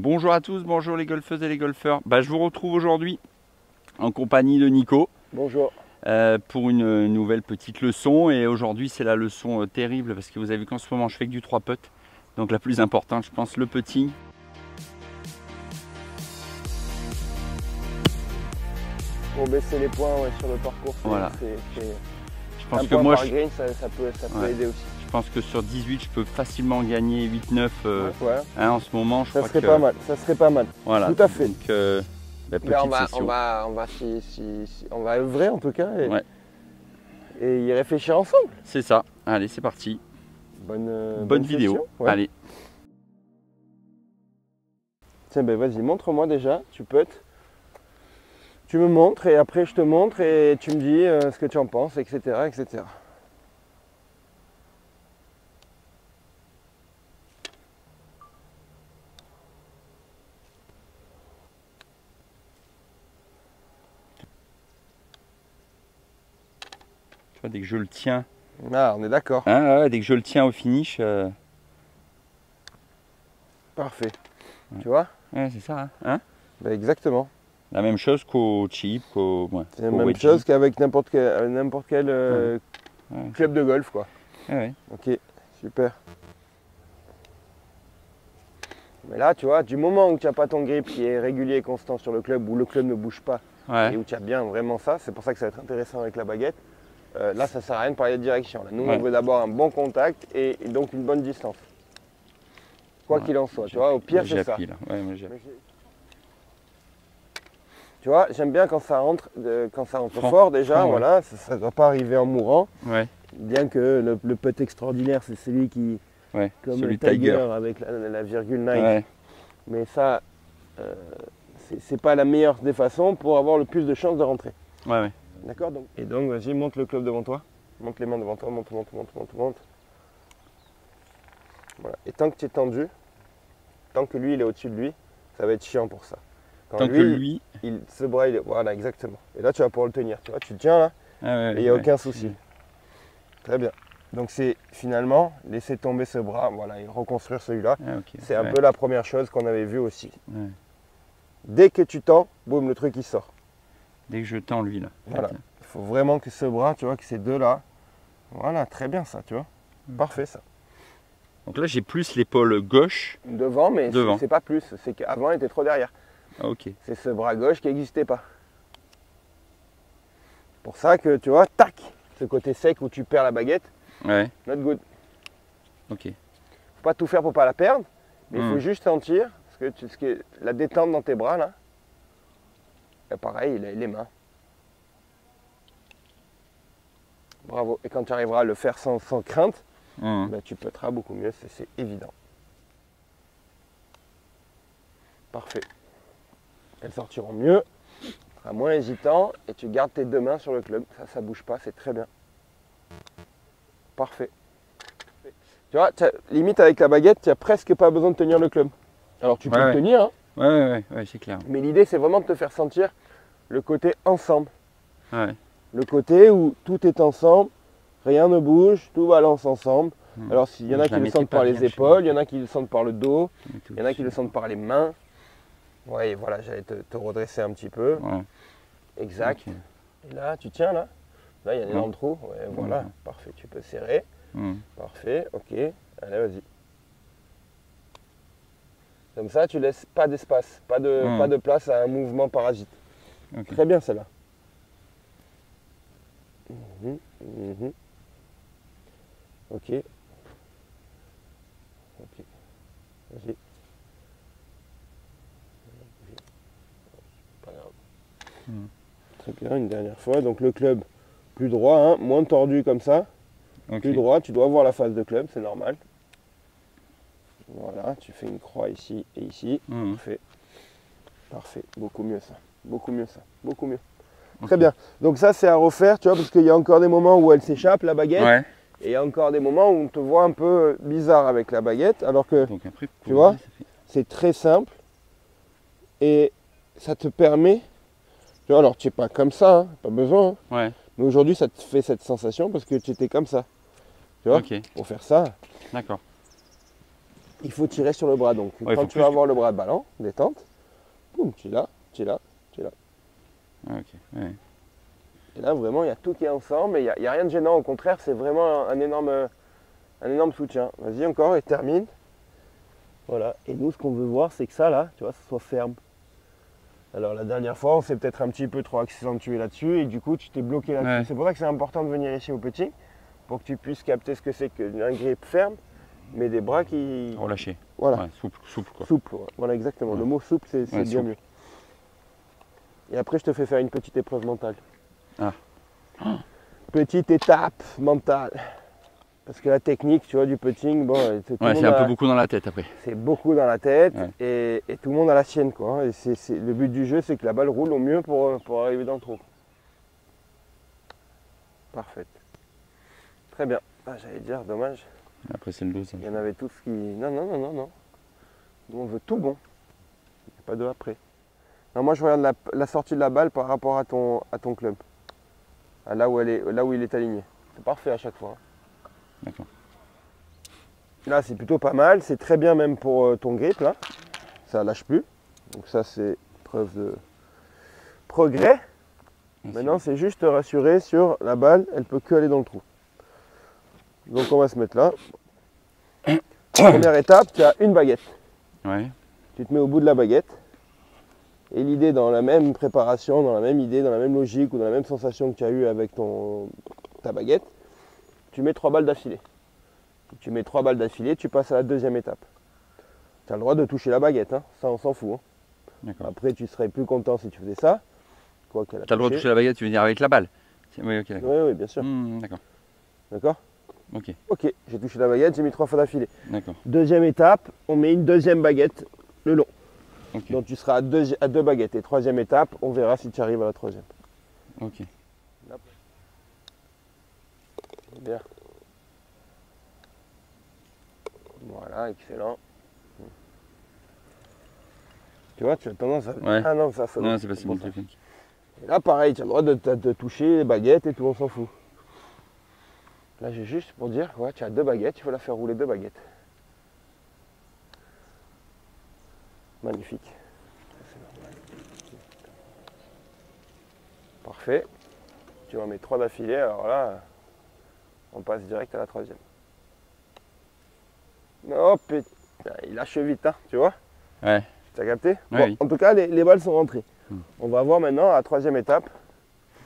Bonjour à tous, bonjour les golfeuses et les golfeurs. Je vous retrouve aujourd'hui en compagnie de Nico. Bonjour. Pour une nouvelle petite leçon. Et aujourd'hui c'est la leçon terrible parce que vous avez vu qu'en ce moment je fais que du 3 putts. Donc la plus importante, je pense, le putting. Pour baisser les points sur le parcours, voilà. Je pense un que point moi par green, ça peut aider aussi. Je pense que sur 18 je peux facilement gagner 8-9 en ce moment. Ça serait pas mal, ça serait pas mal. Voilà. Tout à fait. Donc, on va œuvrer en tout cas et y réfléchir ensemble. C'est ça. Allez, c'est parti. Bonne vidéo. Ouais. Allez. Tiens, vas-y, montre-moi déjà. Tu me montres et après je te montre et tu me dis ce que tu en penses, etc., etc. Dès que je le tiens. Ah, on est d'accord. Dès que je le tiens au finish. Parfait. Ouais. Tu vois? Ouais, c'est ça. Hein, exactement. La même chose qu'au chip, c'est la même chose qu'avec n'importe quel club de golf, quoi. Ouais. Ok, super. Mais là, tu vois, du moment où tu n'as pas ton grip qui est régulier et constant sur le club, où le club ne bouge pas, et où tu as bien vraiment ça, c'est pour ça que ça va être intéressant avec la baguette. Là, ça ne sert à rien de parler de direction. Là, nous, on veut d'abord un bon contact et donc une bonne distance. Quoi qu'il en soit, tu vois, au pire, c'est ça. Tu vois, j'aime bien quand ça rentre fort déjà, voilà, ça ne doit pas arriver en mourant. Ouais. Bien que le putt extraordinaire, c'est celui qui, comme le Tiger avec la virgule Nike. Ouais. Mais ça, c'est pas la meilleure des façons pour avoir le plus de chances de rentrer. Ouais. D'accord. Et donc, vas-y, monte le club devant toi. Monte les mains devant toi, monte. Voilà. Et tant que tu es tendu, tant que lui, il est au-dessus de lui, ça va être chiant pour ça. Tant que lui... ce bras, voilà, exactement. Et là, tu vas pouvoir le tenir. Tu vois, tu le tiens là, et il n'y a aucun souci. Très bien. Donc, c'est finalement laisser tomber ce bras, voilà, et reconstruire celui-là. C'est un peu la première chose qu'on avait vue aussi. Ouais. Dès que tu tends, boum, le truc il sort. Dès que je tends lui là. Voilà. Il faut vraiment que ce bras, tu vois, que ces deux là. Voilà, très bien ça, tu vois. Parfait ça. Donc là, j'ai plus l'épaule gauche. Devant, mais c'est pas plus. C'est qu'avant, il était trop derrière. Ah, ok. C'est ce bras gauche qui n'existait pas. Pour ça que, tu vois, tac, ce côté sec où tu perds la baguette. Ouais. Not good. Ok. Faut pas tout faire pour pas la perdre, mais il faut juste sentir la détente dans tes bras là. Et pareil, les mains. Bravo. Et quand tu arriveras à le faire sans crainte, tu putteras beaucoup mieux, c'est évident. Parfait. Elles sortiront mieux, tu seras moins hésitant et tu gardes tes deux mains sur le club. Ça bouge pas, c'est très bien. Parfait. Tu vois, limite avec la baguette, tu n'as presque pas besoin de tenir le club. Alors tu peux le tenir, hein. Ouais, c'est clair. Mais l'idée, c'est vraiment de te faire sentir le côté ensemble. Ouais. Le côté où tout est ensemble, rien ne bouge, tout balance ensemble. Alors il y en a qui le sentent par les épaules, il y en a qui le sentent par le dos, il y en a qui le sentent par les mains. Ouais, voilà, j'allais te redresser un petit peu. Ouais. Exact. Okay. Et là, tu tiens là. Là, il y a un énorme trou. Ouais, voilà, parfait. Tu peux serrer. Parfait, ok. Allez, vas-y. Comme ça, tu laisses pas d'espace, pas de place à un mouvement parasite. Okay. Très bien, celle-là. Ok. Vas-y. Pas grave. Très bien, une dernière fois. Donc le club plus droit, hein, moins tordu comme ça. Plus droit, tu dois voir la face de club, c'est normal. Voilà, tu fais une croix ici et ici. Parfait. Parfait. Beaucoup mieux ça. Beaucoup mieux ça. Beaucoup mieux. Très bien. Donc ça, c'est à refaire, tu vois, parce qu'il y a encore des moments où elle s'échappe, la baguette. Ouais. Et il y a encore des moments où on te voit un peu bizarre avec la baguette. Alors que, après, tu vois, c'est très simple. Et ça te permet... Tu vois, alors tu n'es pas comme ça, hein, pas besoin. Hein. Ouais. Mais aujourd'hui, ça te fait cette sensation parce que tu étais comme ça. Tu vois, pour faire ça. D'accord. il faut tirer sur le bras. Donc quand tu vas avoir le bras ballant, détente, boum, tu l'as, tu l'as, tu l'as. Ah, ok. Ouais. Et là vraiment il y a tout qui est ensemble, et il n'y a rien de gênant, au contraire c'est vraiment un énorme soutien. Vas-y encore et termine. Voilà, et nous ce qu'on veut voir c'est que ça là, tu vois, ça soit ferme. Alors la dernière fois on s'est peut-être un petit peu trop accentué là-dessus et du coup tu t'es bloqué là-dessus. Ouais. C'est pour ça que c'est important de venir ici au petit, pour que tu puisses capter ce que c'est qu'un grip ferme, mais des bras qui... relâchés. Voilà. Ouais, souple quoi. Souple, ouais. Voilà exactement. Ouais. Le mot souple c'est bien mieux. Et après je te fais faire une petite épreuve mentale. Ah. Petite étape mentale. Parce que la technique, tu vois, du putting, bon, c'est un peu beaucoup dans la tête après. C'est beaucoup dans la tête, et tout le monde a la sienne, quoi. Et le but du jeu, c'est que la balle roule au mieux pour arriver dans le trou. Parfait. Très bien. Ah, j'allais dire, dommage. Après c'est le dos. Ça. Il y en avait tous qui... Non. Nous, on veut tout bon. Il n'y a pas de après. Non, moi, je regarde la sortie de la balle par rapport à ton club. Là où il est aligné. C'est parfait à chaque fois. D'accord. Là c'est plutôt pas mal, c'est très bien même pour ton grip là, ça lâche plus, donc ça c'est preuve de progrès. Merci. Maintenant c'est juste te rassurer sur la balle, elle peut que aller dans le trou. Donc on va se mettre là. Première étape, tu as une baguette. Ouais. Tu te mets au bout de la baguette, et l'idée dans la même préparation, dans la même idée, dans la même logique ou dans la même sensation que tu as eu avec ta baguette, tu mets 3 balles d'affilée. Tu mets 3 balles d'affilée, tu passes à la deuxième étape. Tu as le droit de toucher la baguette, hein. Ça on s'en fout. Hein. Après tu serais plus content si tu faisais ça. Tu as le droit de toucher la baguette, tu veux dire avec la balle? Oui, ok, d'accord. Oui, bien sûr. D'accord. D'accord. Ok, j'ai touché la baguette, j'ai mis 3 fois d'affilée. D'accord. Deuxième étape, on met une deuxième baguette le long. Okay. Donc tu seras à deux baguettes. Et troisième étape, on verra si tu arrives à la troisième. Ok. Bien. Voilà, excellent. Tu vois, tu as tendance à... Ouais. Ah non, ça non, c'est pas si bon. Et là, pareil, tu as le droit de toucher les baguettes et tout, on s'en fout. Là, j'ai juste pour dire, ouais, tu as 2 baguettes, il faut la faire rouler 2 baguettes. Magnifique. Parfait. Tu en mets 3 d'affilée, alors là, on passe direct à la troisième. Oh putain, il lâche vite, hein, tu vois? Ouais. Tu as capté? Ouais, bon, oui. En tout cas, les balles sont rentrées. On va voir maintenant à la troisième étape.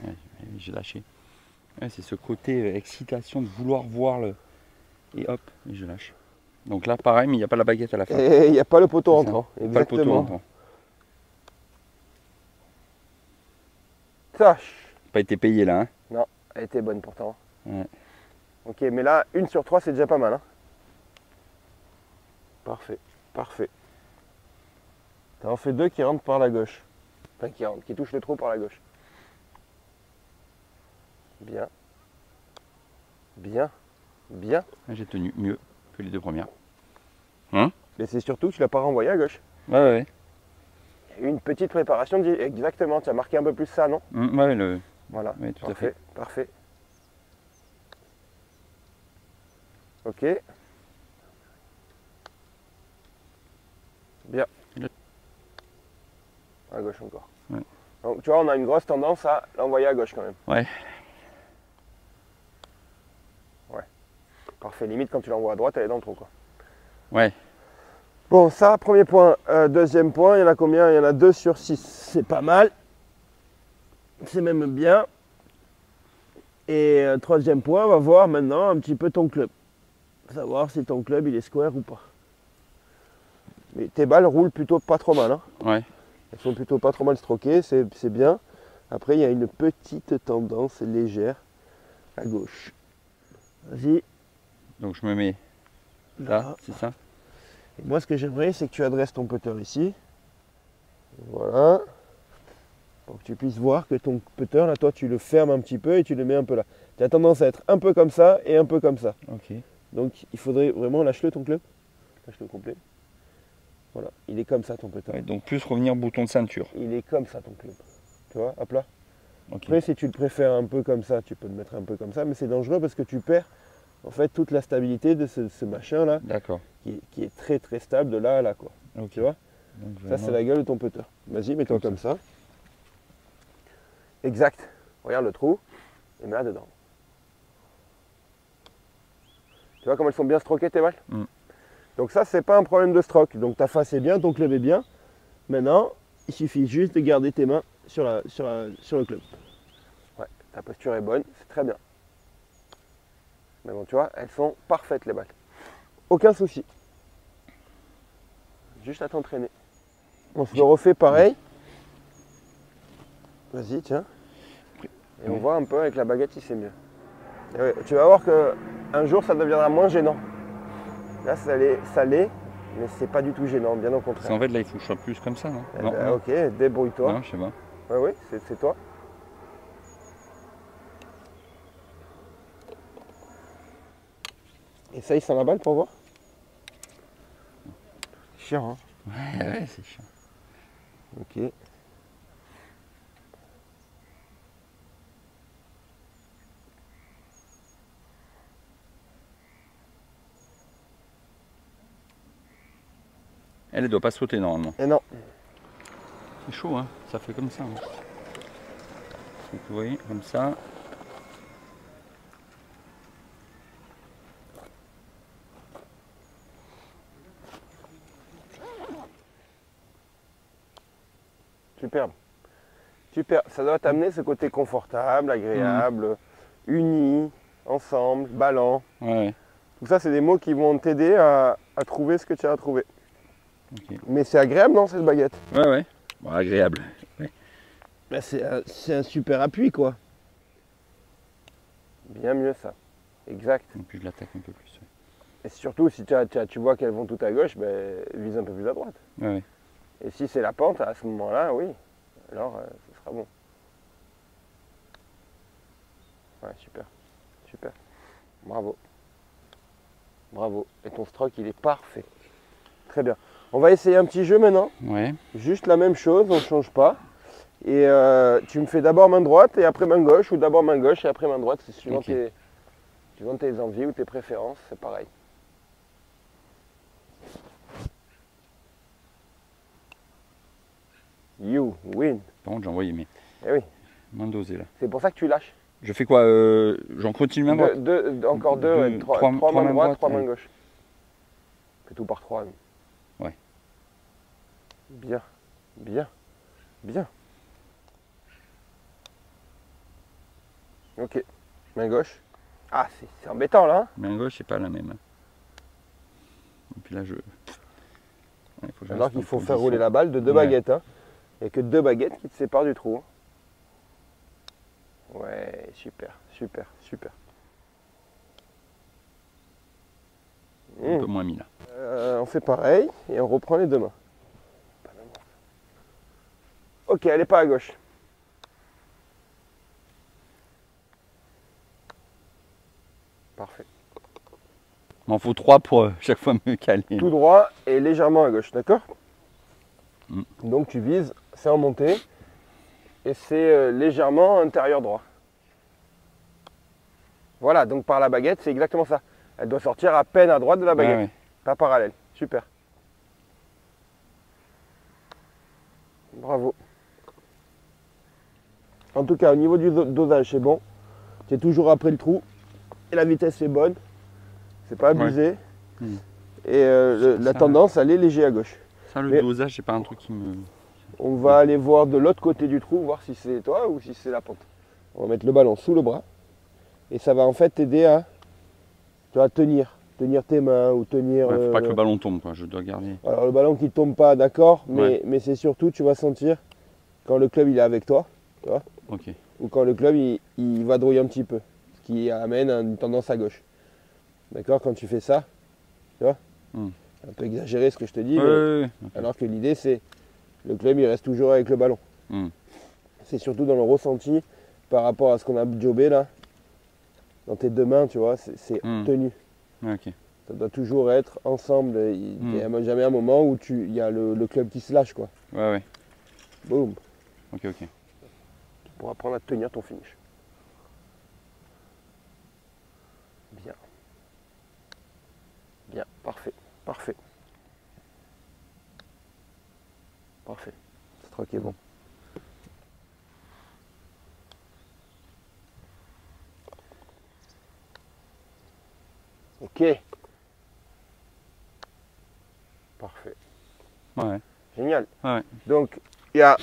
Ouais, j'ai lâché. Ouais, c'est ce côté excitation de vouloir voir le... Et hop, et je lâche. Donc là, pareil, mais il n'y a pas la baguette à la fin. Et il n'y a pas le poteau rentrant. Exactement. Pas le poteau rentrant. Tâche. Pas été payé là, hein? Non, elle était bonne pourtant. Ouais. Ok, mais là, 1 sur 3, c'est déjà pas mal. Hein. Parfait, parfait. Tu en fais 2 qui rentrent par la gauche. Enfin, qui touchent le trou par la gauche. Bien. Bien. Bien. J'ai tenu mieux que les 2 premières. Hein? Mais c'est surtout que tu ne l'as pas renvoyé à gauche. Ouais. Il y a eu une petite préparation, exactement. Tu as marqué un peu plus ça, non? Ouais, voilà. Oui, tout parfait, à fait. Parfait. Ok. Bien. À gauche encore. Ouais. Donc tu vois, on a une grosse tendance à l'envoyer à gauche quand même. Ouais. Ouais. Parfait. Limite quand tu l'envoies à droite, elle est dans le trou, quoi. Ouais. Bon, ça, premier point. Deuxième point, il y en a combien? Il y en a 2 sur 6. C'est pas mal. C'est même bien. Et troisième point, on va voir maintenant un petit peu ton club. Savoir si ton club il est square ou pas. Mais tes balles roulent plutôt pas trop mal. Hein. Ouais. Elles sont plutôt pas trop mal stroquées, c'est bien. Après, il y a une petite tendance légère à gauche. Vas-y. Donc je me mets là, c'est ça? Et moi, ce que j'aimerais, c'est que tu adresses ton putter ici. Voilà. Pour que tu puisses voir que ton putter, là, toi, tu le fermes un petit peu et tu le mets un peu là. Tu as tendance à être un peu comme ça et un peu comme ça. Ok. Donc, il faudrait vraiment lâche-le ton club. Lâche-le complet. Voilà, il est comme ça ton putter. Ouais, donc plus revenir bouton de ceinture. Il est comme ça ton club. Tu vois, hop là. Okay. Après, si tu le préfères un peu comme ça, tu peux le mettre un peu comme ça, mais c'est dangereux parce que tu perds en fait toute la stabilité de ce machin là. D'accord. qui est très très stable de là à là, quoi. Okay. Tu vois? Donc, ça c'est la gueule de ton putter. Vas-y, mets-toi comme ça. Exact. Regarde le trou et mets là dedans. Tu vois comme elles sont bien stroquées tes balles? Donc ça c'est pas un problème de stroke. Donc ta face est bien, ton club est bien. Maintenant, il suffit juste de garder tes mains sur le club. Ouais, ta posture est bonne, c'est très bien. Mais bon, tu vois, elles sont parfaites les balles. Aucun souci. Juste à t'entraîner. On se le refait pareil. Vas-y, tiens. Et on voit un peu avec la baguette si c'est mieux. Et ouais, tu vas voir qu'un jour ça deviendra moins gênant. Là, ça l'est, mais c'est pas du tout gênant, bien au contraire. En fait, là, il faut que je sois plus comme ça, non? Non, ben, ok, débrouille-toi. Non, je sais pas. Oui, c'est toi. Essaye sans la balle pour voir. Chiant, hein? Ouais, c'est chiant. Ok. Elle ne doit pas sauter normalement. Et non. C'est chaud, hein? Ça fait comme ça. Hein. Donc, vous voyez, comme ça. Superbe. Super. Ça doit t'amener ce côté confortable, agréable, uni, ensemble, ballant. Ouais. Tout ça, c'est des mots qui vont t'aider à trouver ce que tu as à trouver. Okay. Mais c'est agréable, non, cette baguette? Ouais, ouais. Bon, agréable. Ouais. Ben, c'est un super appui, quoi. Bien mieux, ça. Exact. Et puis je l'attaque un peu plus. Ouais. Et surtout, si tu vois qu'elles vont toutes à gauche, ben, vise un peu plus à droite. Ouais, ouais. Et si c'est la pente, à ce moment-là, oui. Alors, ce sera bon. Ouais, super. Super. Bravo. Bravo. Et ton stroke, il est parfait. Très bien. On va essayer un petit jeu maintenant. Ouais. Juste la même chose, on ne change pas. Et tu me fais d'abord main droite et après main gauche, ou d'abord main gauche et après main droite. C'est suivant, Okay. suivant tes envies ou tes préférences, c'est pareil. You win. Par contre, j'ai envoyé mes Eh oui. mains dosées là. C'est pour ça que tu lâches. Je fais quoi? J'en continue ma droite? Encore deux, ouais, trois mains droites, trois mains gauche. Fais tout par trois. Ouais. Bien, bien, bien. Ok, main gauche. Ah, c'est embêtant là. Hein. Main gauche, c'est pas la même. Et puis là, je. Ouais, alors qu'il faut faire rouler la balle de deux baguettes. Hein. Il n'y a que deux baguettes qui te séparent du trou. Hein. Ouais, super, super, super. Un peu moins mis là. On fait pareil et on reprend les deux mains. Ok, elle n'est pas à gauche. Parfait. Il m'en faut 3 pour chaque fois me caler. Tout droit et légèrement à gauche, d'accord? Donc tu vises, c'est en montée et c'est légèrement intérieur droit. Voilà, donc par la baguette, c'est exactement ça. Elle doit sortir à peine à droite de la baguette, ouais. pas parallèle. Super. Bravo. En tout cas, au niveau du dosage, c'est bon. Tu es toujours après le trou et la vitesse est bonne. C'est pas abusé. Ouais. Et la tendance, elle est léger à gauche. Ça, le dosage, c'est pas un truc qui me... On va aller voir de l'autre côté du trou, voir si c'est toi ou si c'est la pente. On va mettre le ballon sous le bras. Et ça va en fait t'aider à tenir tes mains ou tenir... Ouais, faut pas que le ballon tombe, quoi. Je dois garder... Alors le ballon qui ne tombe pas, d'accord, ouais. mais c'est surtout, tu vas sentir quand le club il est avec toi, tu vois, okay. Ou quand le club il vadrouille un petit peu, ce qui amène une tendance à gauche. D'accord, quand tu fais ça, tu vois, un peu exagéré ce que je te dis, mais okay. Alors que l'idée c'est, le club il reste toujours avec le ballon. C'est surtout dans le ressenti par rapport à ce qu'on a jobé là, dans tes deux mains, tu vois, c'est tenu. Okay. Ça doit toujours être ensemble. Il n'y a jamais un moment où il y a le club qui se lâche, quoi. Ouais, ouais. Boum. Ok, ok. Tu pourras apprendre à tenir ton finish. Bien. Bien, parfait. Parfait. Parfait. C'est trop qui est bon. Ok. Parfait. Ouais. Génial. Ouais. Donc, il y a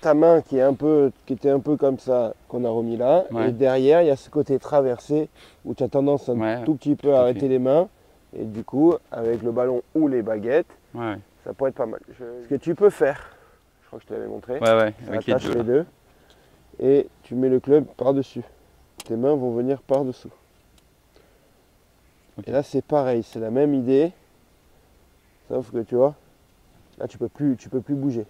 ta main qui était un peu comme ça, qu'on a remis là. Ouais. Et derrière, il y a ce côté traversé où tu as tendance un tout petit peu à arrêter les mains. Et du coup, avec le ballon ou les baguettes, ça pourrait être pas mal. Ce que tu peux faire, je crois que je te l'avais montré, avec les deux. Et tu mets le club par-dessus. Tes mains vont venir par-dessous. Okay. Et là, c'est pareil, c'est la même idée. Sauf que tu vois, là, tu peux plus bouger.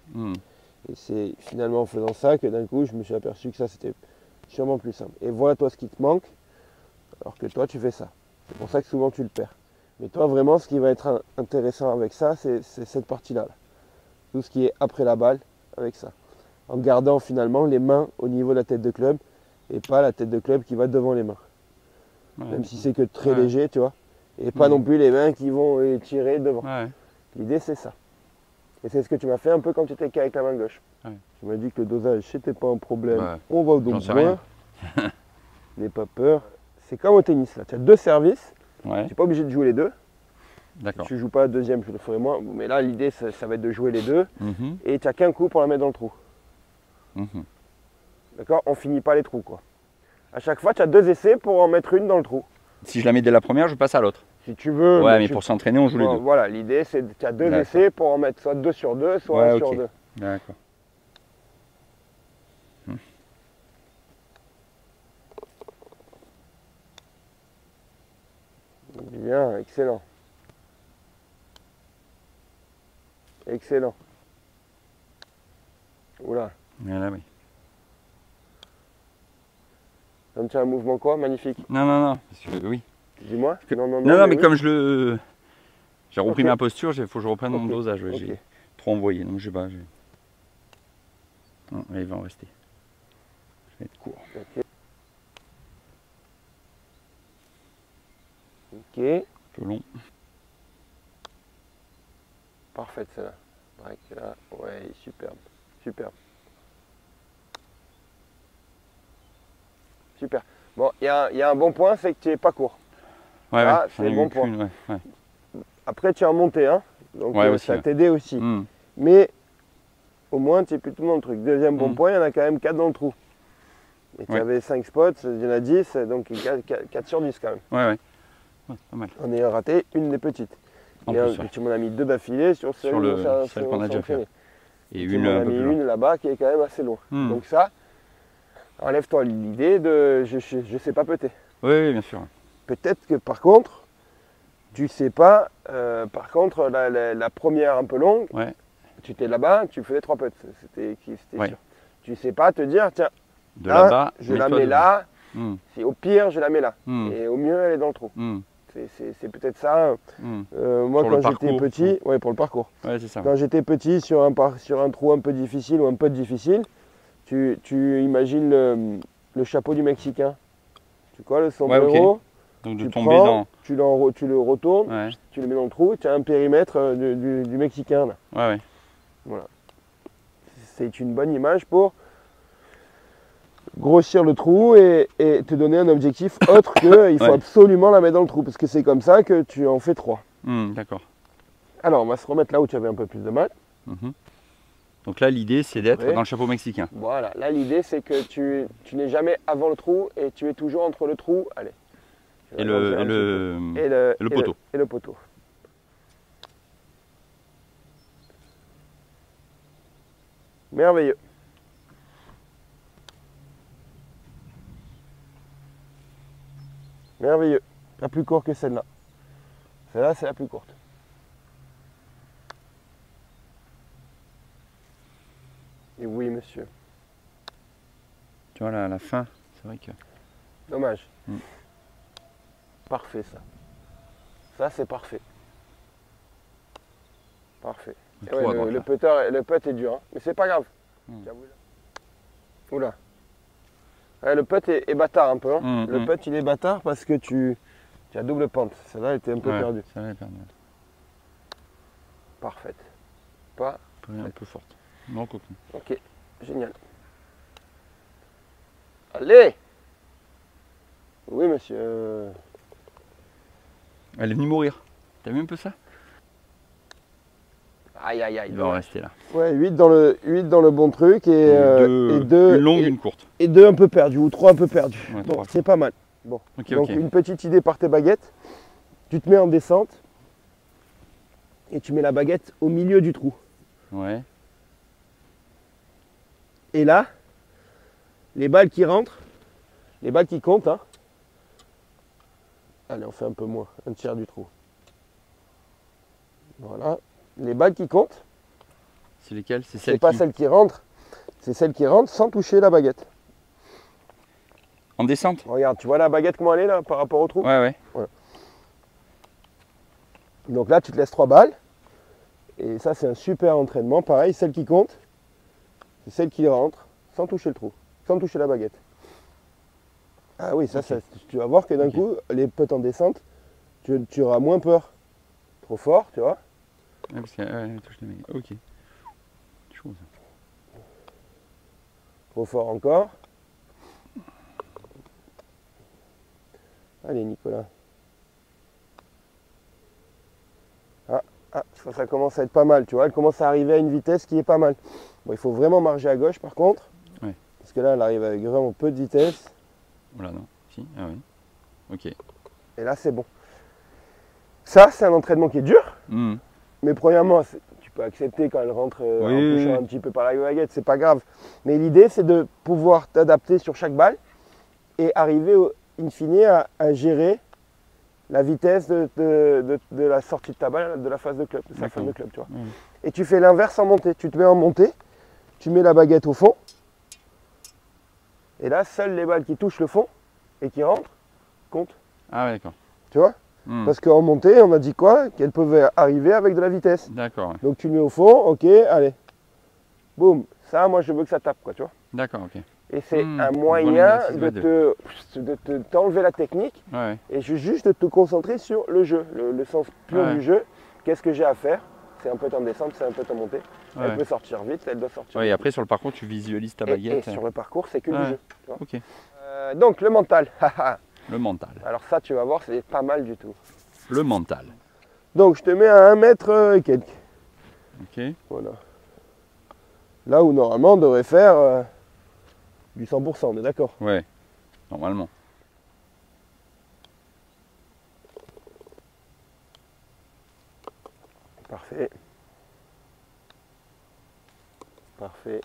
Et c'est finalement en faisant ça que d'un coup, je me suis aperçu que ça, c'était sûrement plus simple. Et voilà, toi, ce qui te manque, alors que toi, tu fais ça. C'est pour ça que souvent, tu le perds. Mais toi, vraiment, ce qui va être intéressant avec ça, c'est cette partie-là. Tout ce qui est après la balle, avec ça. En gardant finalement les mains au niveau de la tête de club et pas la tête de club qui va devant les mains. Même si c'est que très léger, tu vois. Et pas non plus les mains qui vont tirer devant. L'idée, c'est ça. Et c'est ce que tu m'as fait un peu quand tu étais avec la main gauche. Tu m'as dit que le dosage, c'était pas un problème. On va donc voir. N'aie pas peur. C'est comme au tennis, là. Tu as deux services. Tu n'es pas obligé de jouer les deux. Si tu ne joues pas deuxième, je le ferai moi. Mais là, l'idée, ça va être de jouer les deux. Et tu n'as qu'un coup pour la mettre dans le trou. D'accord? On finit pas les trous, quoi. À chaque fois, tu as deux essais pour en mettre une dans le trou. Si je la mets dès la première, je passe à l'autre. Si tu veux. Ouais, mais pour s'entraîner, on joue les deux. Voilà, l'idée, c'est que tu as deux essais pour en mettre soit 2 sur 2, soit 1 sur 2. D'accord. Bien, excellent. Excellent. Oula. Là, oui. Comme tu as un mouvement quoi? Magnifique. Non, parce que oui. Dis-moi. Non, mais comme j'ai repris ma posture, il faut que je reprenne mon dosage. J'ai trop envoyé, donc je sais pas. Non, là, il va en rester. Je vais être court. Ok. Un peu long. Parfaite celle-là. Break là. Ouais, superbe. Superbe. Super. Bon, il y a un bon point, c'est que tu n'es pas court. Là, c'est le bon point. Après, tu es en montée, hein. Donc ça t'a aidé aussi. Mais au moins, tu es plutôt dans le truc. Deuxième bon point, il y en a quand même 4 dans le trou. Et tu avais 5 spots, il y en a 10, donc 4 sur 10 quand même. Ouais, pas mal. En ayant raté une des petites. Tu m'en as mis 2 d'affilée sur celle qu'on a déjà fait. Et tu m'en as mis une là-bas qui est quand même assez loin. Donc ça, enlève-toi l'idée de je sais pas peut-être. Oui, bien sûr. Peut-être que par contre, tu sais pas, par contre la première un peu longue, tu étais là-bas, tu faisais 3 putts, c'était sûr. Tu sais pas te dire, tiens, là, je la mets là, si au pire je la mets là, et au mieux elle est dans le trou. C'est peut-être ça. Moi quand j'étais petit, pour le parcours. C'est ça. Quand j'étais petit sur un trou un peu difficile ou un putt difficile, tu imagines le chapeau du Mexicain. Tu vois le sombrero. Donc de tomber dans. Tu le retournes, tu le mets dans le trou, tu as un périmètre du Mexicain là. Voilà. C'est une bonne image pour grossir le trou et te donner un objectif autre que il faut absolument la mettre dans le trou parce que c'est comme ça que tu en fais 3. D'accord. Alors on va se remettre là où tu avais un peu plus de mal. Donc là l'idée c'est d'être dans le chapeau mexicain. Voilà, là l'idée c'est que tu n'es jamais avant le trou et tu es toujours entre le trou. Allez. Et le poteau. Et le poteau. Merveilleux. Merveilleux. La plus courte que celle-là. Celle-là, c'est la plus courte. Et oui, monsieur. Tu vois, là, à la fin, c'est vrai que... Dommage. Parfait, ça. Ça, c'est parfait. Parfait. Le putt est dur, hein. Mais c'est pas grave. Oula. Ouais, le putt est bâtard un peu. Hein. Le putt, il est bâtard parce que tu as double pente. Celle-là était un peu perdue. Celle-là est perdue. Parfaite. Pas. Un peu forte. Non, coquine. Ok, génial. Allez! Oui, monsieur. Elle est venue mourir. T'as vu un peu ça? Aïe, aïe, aïe. Il va en rester là. Ouais, 8 dans le bon truc et deux, une longue, une courte. Et 2 un peu perdus, ou 3 un peu perdus. Ouais, bon, c'est pas mal. Bon. Okay, Donc une petite idée par tes baguettes. Tu te mets en descente et tu mets la baguette au milieu du trou. Ouais. Et là, les balles qui rentrent, les balles qui comptent, hein. Allez, on fait un peu moins, un tiers du trou. Voilà. Les balles qui comptent, c'est lesquelles? C'est pas celles qui rentrent, c'est celles qui rentrent sans toucher la baguette. En descente? Regarde, tu vois la baguette comment elle est là par rapport au trou? Ouais. Donc là, tu te laisses 3 balles. Et ça, c'est un super entraînement. Pareil, celle qui compte, c'est celle qui rentre sans toucher le trou, sans toucher la baguette. Ah oui, ça, tu vas voir que d'un coup, les putts en descente, tu auras moins peur. Trop fort, tu vois. Ouais, parce qu'elle touche les baguettes. Ok. Chaud ça. Trop fort encore. Allez, Nicolas. Ça commence à être pas mal, tu vois. Elle commence à arriver à une vitesse qui est pas mal. Bon, il faut vraiment marger à gauche par contre. Ouais. Parce que là, elle arrive avec vraiment peu de vitesse. Voilà, non. Si, ah oui. Ok. Et là, c'est bon. Ça, c'est un entraînement qui est dur. Mais premièrement, tu peux accepter quand elle rentre en touchant un petit peu par la baguette, c'est pas grave. Mais l'idée, c'est de pouvoir t'adapter sur chaque balle et arriver, in fine, à gérer la vitesse de la sortie de ta balle, de la phase de club, de sa phase de club, tu vois. Et tu fais l'inverse en montée. Tu te mets en montée, tu mets la baguette au fond. Et là, seules les balles qui touchent le fond et qui rentrent comptent. Ah ouais, d'accord. Tu vois? Parce qu'en montée, on a dit quoi? Qu'elle pouvait arriver avec de la vitesse. D'accord. Ouais. Donc tu le mets au fond, ok, allez. Boum. Ça, moi, je veux que ça tape, quoi, tu vois. D'accord, ok. Et c'est un moyen de t'enlever la technique et juste de te concentrer sur le jeu, le sens pur du jeu. Qu'est-ce que j'ai à faire? C'est un peu en descente, c'est un peu en montée. Elle peut sortir vite, elle doit sortir vite. Et après, sur le parcours, tu visualises ta baguette. Et sur le parcours, c'est que du jeu. Tu vois. Ok. Donc, le mental. Le mental. Alors ça, tu vas voir, c'est pas mal du tout. Le mental. Donc, je te mets à 1 mètre et quelques. Ok. Voilà. Là où, normalement, on devrait faire du 100%, on est d'accord? Ouais, normalement. Parfait. Parfait.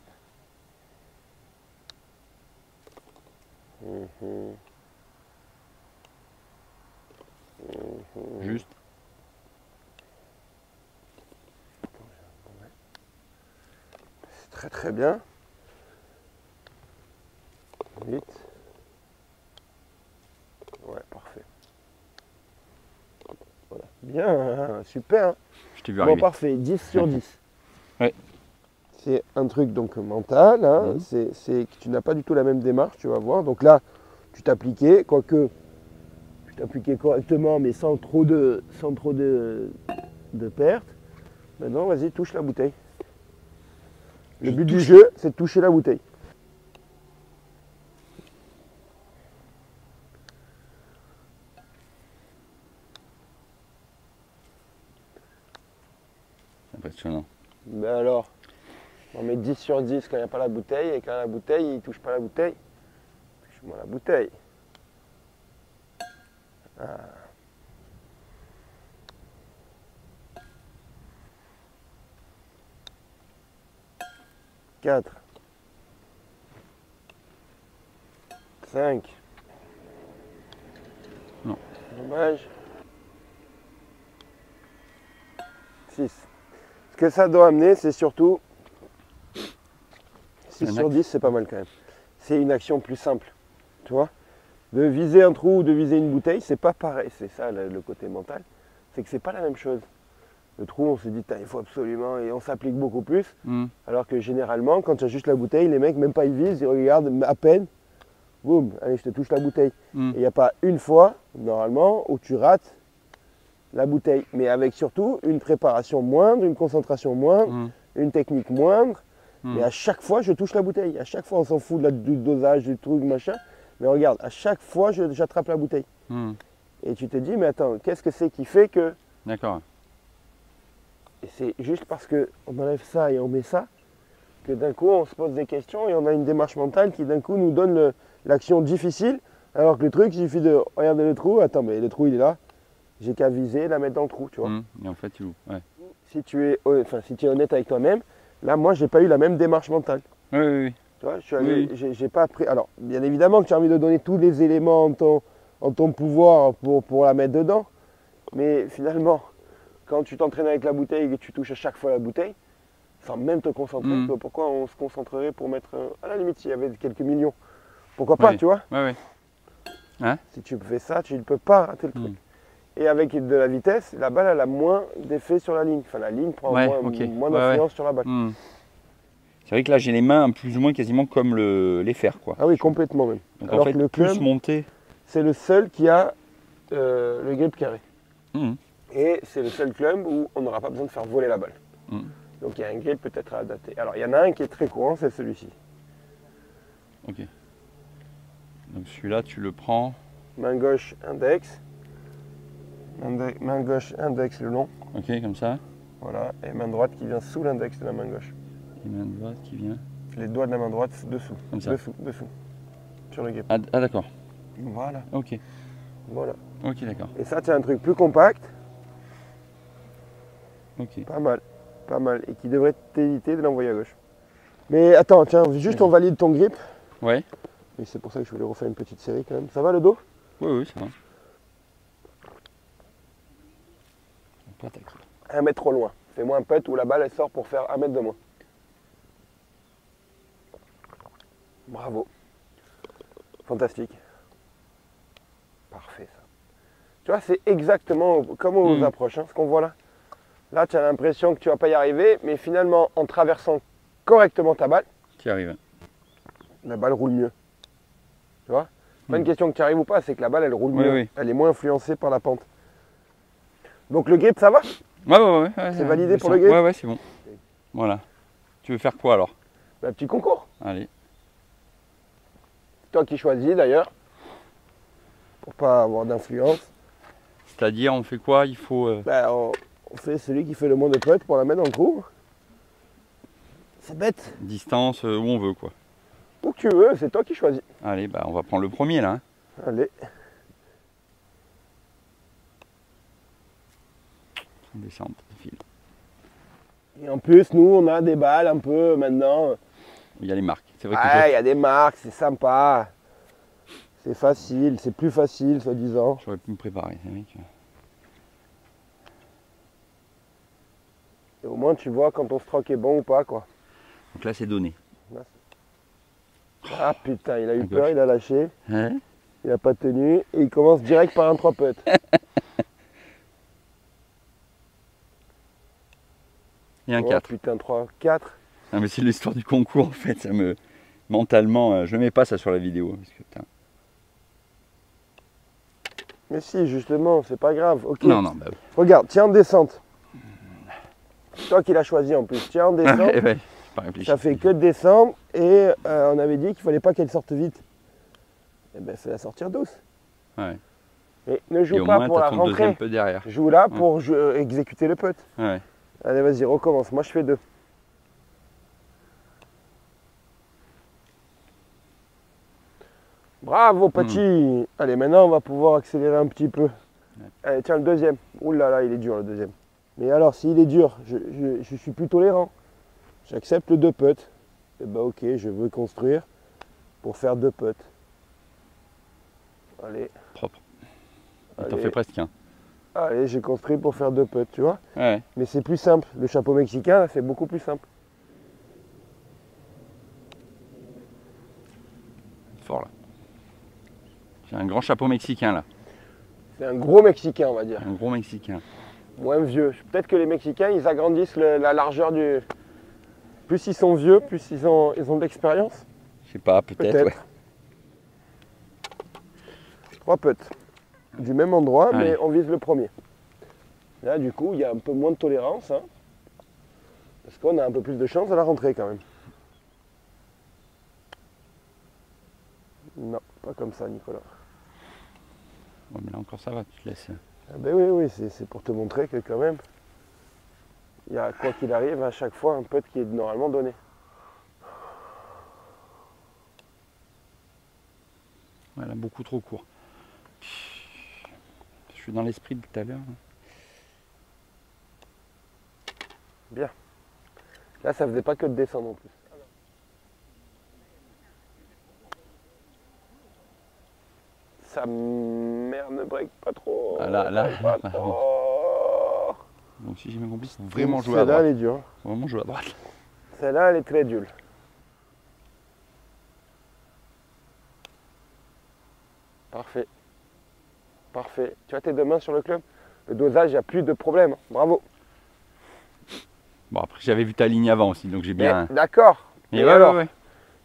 Juste. C'est très très bien. Vite. Ouais, parfait. Voilà. Bien, hein, super. Je t'ai vu arriver. Bon, parfait, 10 sur 10. Ouais. C'est un truc donc mental, hein. C'est que tu n'as pas du tout la même démarche, tu vas voir. Donc là, tu t'appliquais, quoique tu t'appliquais correctement, mais sans trop de pertes. Maintenant, vas-y, touche la bouteille. Le but du jeu, c'est de toucher la bouteille. Impressionnant. Ben alors, on met 10 sur 10 quand il n'y a pas la bouteille, et quand la bouteille, il ne touche pas la bouteille. Touche-moi la bouteille. Ah. 4. 5. Non. Dommage. 6. Ce que ça doit amener, c'est surtout 6 sur 10, c'est pas mal quand même. C'est une action plus simple, tu vois. De viser un trou ou de viser une bouteille, c'est pas pareil. C'est ça le côté mental, c'est que c'est pas la même chose. Le trou, on se dit, il faut absolument, et on s'applique beaucoup plus. Alors que généralement, quand tu as juste la bouteille, les mecs, même pas ils visent, ils regardent à peine. Boum, allez, je te touche la bouteille. Et il n'y a pas une fois, normalement, où tu rates la bouteille, mais avec surtout une préparation moindre, une concentration moindre, une technique moindre. Mais à chaque fois, je touche la bouteille. À chaque fois, on s'en fout du dosage, du truc, machin. Mais regarde, à chaque fois, j'attrape la bouteille. Et tu te dis, mais attends, qu'est-ce que c'est qui fait que... D'accord. Et c'est juste parce qu'on enlève ça et on met ça, que d'un coup, on se pose des questions et on a une démarche mentale qui d'un coup nous donne l'action difficile. Alors que le truc, il suffit de regarder le trou. Attends, mais le trou, il est là. J'ai qu'à viser, la mettre dans le trou, tu vois. Et en fait, tu loupes. Ouais. Si tu es honnête avec toi-même, là, moi, j'ai pas eu la même démarche mentale. Oui. Tu vois, j'ai pas appris. Alors, bien évidemment que tu as envie de donner tous les éléments en ton pouvoir pour la mettre dedans. Mais finalement, quand tu t'entraînes avec la bouteille et que tu touches à chaque fois la bouteille, sans même te concentrer, pourquoi on se concentrerait pour mettre, à la limite, s'il y avait quelques millions, pourquoi pas, tu vois. Hein, si tu fais ça, tu ne peux pas rater le truc. Et avec de la vitesse, la balle, elle a moins d'effet sur la ligne. Enfin, la ligne prend moins d'influence sur la balle. C'est vrai que là, j'ai les mains plus ou moins quasiment comme les fers, quoi. Ah oui, complètement même. Donc alors en fait, que le plus club, monter. c'est le seul qui a le grip carré. Et c'est le seul club où on n'aura pas besoin de faire voler la balle. Donc il y a un grip peut-être à adapter. Alors il y en a un qui est très courant, c'est celui-ci. Ok. Donc celui-là, tu le prends. Main gauche, index. Main gauche, index le long. Ok, comme ça. Voilà. Et main droite qui vient sous l'index de la main gauche. Et main droite qui vient. Les doigts de la main droite dessous. Comme ça. Dessous. Sur le grip. Ah d'accord. Voilà. Ok. Voilà. Ok, d'accord. Et ça, c'est un truc plus compact. Ok. Pas mal. Pas mal. Et qui devrait t'éviter de l'envoyer à gauche. Mais attends, tiens, juste on valide ton grip. Ouais. Et c'est pour ça que je voulais refaire une petite série quand même. Ça va le dos? Oui, ça va. Pas attaquer. 1 mètre trop loin. Fais-moi un putt où la balle elle sort pour faire 1 mètre de moins. Bravo. Fantastique. Parfait ça. Tu vois, c'est exactement comme aux approches, ce qu'on voit là. Là, tu as l'impression que tu vas pas y arriver, mais finalement, en traversant correctement ta balle, tu y arrives. La balle roule mieux. Tu vois? Pas une question que tu arrives ou pas, c'est que la balle elle roule mieux. Oui. Elle est moins influencée par la pente. Donc le grip, ça va? Ouais. C'est validé pour le grip? Ouais, c'est bon. Voilà. Tu veux faire quoi alors? Un petit concours. Allez. Toi qui choisis d'ailleurs, pour pas avoir d'influence. C'est-à-dire, on fait quoi? Il faut. On fait celui qui fait le moins de putts pour la mettre dans le trou. C'est bête. Distance où on veut, quoi. Où que tu veux, c'est toi qui choisis. Allez, on va prendre le premier là. Allez. Descente, file. Et en plus, nous, on a des balles un peu maintenant. Il y a les marques. C'est vrai que il y a des marques, c'est sympa. C'est facile, c'est plus facile, soi-disant. J'aurais pu me préparer, c'est vrai que... Et au moins, tu vois quand ton stroke est bon ou pas, quoi. Donc là, c'est donné. Ah putain, il a eu peur, il a lâché. Hein? Il n'a pas tenu. Et il commence direct par un 3 putts. Et un 4. Putain, 3, 4. Ah, mais c'est l'histoire du concours en fait, ça me... Mentalement, je mets pas ça sur la vidéo. Parce que, putain. Mais si, justement, c'est pas grave. Ok. Non, oui. Regarde, tiens en descente. Toi qui l'as choisi en plus. Tiens en descente. Ouais, pas réfléchi. Ça fait que de descendre et on avait dit qu'il fallait pas qu'elle sorte vite. Eh ben, fais-la sortir douce. Ouais. Et ne joue et pas moins, pour la rentrée. Peu derrière. Joue là pour exécuter le putt. Ouais. Allez, vas-y, recommence. Moi, je fais 2. Bravo, petit. Allez, maintenant, on va pouvoir accélérer un petit peu. Ouais. Allez, tiens, le deuxième. Ouh là là, il est dur, le deuxième. Mais alors, s'il est dur, je suis plus tolérant. J'accepte le 2 putts. Et bah, ok, je veux construire pour faire 2 putts. Allez. Propre. Il t'en fait presque un. Allez, j'ai construit pour faire 2 putts, tu vois. Ouais. Mais c'est plus simple. Le chapeau mexicain, c'est beaucoup plus simple. Fort là. J'ai un grand chapeau mexicain là. C'est un gros mexicain, on va dire. Un gros mexicain. Moins vieux. Peut-être que les Mexicains, ils agrandissent la largeur du... Plus ils sont vieux, plus ils ont de l'expérience. Je sais pas, peut-être. Ouais. 3 putts. Du même endroit, mais on vise le premier. Là, du coup, il y a un peu moins de tolérance, hein, parce qu'on a un peu plus de chance à la rentrée quand même. Non, pas comme ça, Nicolas. Bon, mais là encore ça va, tu te laisses. Ah ben oui, oui, c'est pour te montrer que quand même, il y a, quoi qu'il arrive, à chaque fois un putt qui est normalement donné. Voilà, beaucoup trop court. Je suis dans l'esprit de tout à l'heure. Bien. Là, ça faisait pas que de descendre en plus. Sa mère ne break pas trop. Ah, là. Pas trop. Donc si j'ai bien compris, c'est vraiment jouer à Celle-là, droite. elle est dure. Vraiment jouer à droite. Celle-là, elle est très dure. Parfait. Parfait. Tu as tes deux mains sur le club. Le dosage, il n'y a plus de problème. Bravo. Bon, après, j'avais vu ta ligne avant aussi, donc j'ai bien. D'accord. Et ouais, alors, ouais.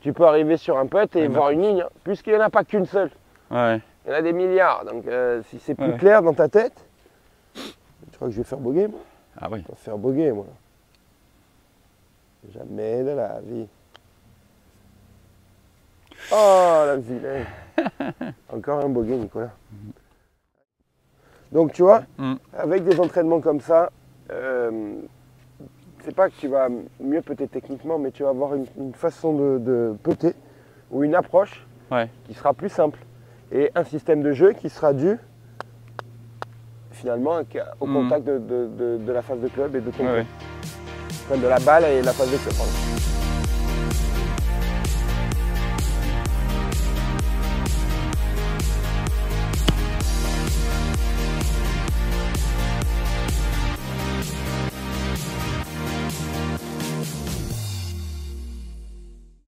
Tu peux arriver sur un putt et voir une ligne, puisqu'il n'y en a pas qu'une seule. Ouais. Il y en a des milliards. Donc, si c'est plus clair dans ta tête, tu crois que je vais faire bogey, moi? Ah oui. Je vais faire bogey, moi. Jamais de la vie. Oh, la vilaine. Encore un bogey, Nicolas. Donc, tu vois, avec des entraînements comme ça, c'est pas que tu vas mieux putter techniquement, mais tu vas avoir une façon de putter ou une approche qui sera plus simple. Et un système de jeu qui sera dû finalement au contact de la phase de club et de ton club. Enfin, de la balle et la phase de club, pardon.